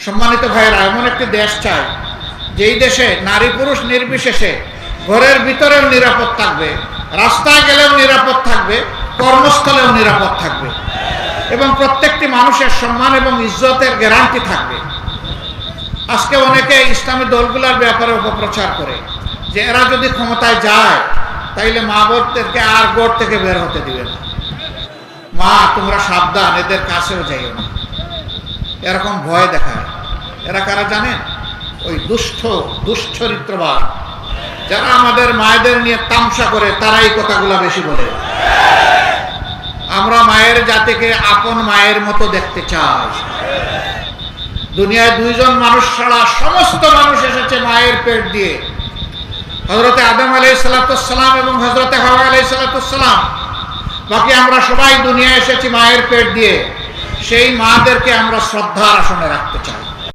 সম্মানিত ভাইয়েরা, এমন একটি দেশ চাই যেই দেশে নারী পুরুষ নির্বিশেষে ঘরের ভিতরেও নিরাপদ থাকবে, রাস্তায় গেলেও নিরাপদ থাকবে, কর্মস্থলেও নিরাপদ থাকবে এবং প্রত্যেকটি মানুষের সম্মান এবং ইজ্জতের গ্যারান্টি থাকবে। আজকে অনেকে ইসলামী দলগুলোর ব্যাপারে অপপ্রচার করে যে এরা যদি ক্ষমতায় যায় তাইলে মা বোনদেরকে আর গড় থেকে বের হতে দিবে না। মা, তোমরা সাবধান, এদের কাছেও যাইও না, এরকম ভয় দেখায়। এরা কারা জানেন? ওই দুশ্চরিত্রবাদ যারা আমাদের মায়েদের নিয়ে তামসা করে, তারা এই কথাগুলো বেশি বলে। আমরা মায়ের জাতিকে আপন মায়ের মতো দেখতে চাই। দুনিয়ায় দুইজন মানুষ ছাড়া সমস্ত মানুষ এসেছে মায়ের পেট দিয়ে, হযরতে আদম আলাইহিস সালাম এবং হযরতে হাওয়া আলাইহিস সালাম। বাকি আমরা সবাই দুনিয়ায় এসেছি মায়ের পেট দিয়ে। সেই মাদেরকে আমরা শ্রদ্ধার আসনে রাখতে চাই।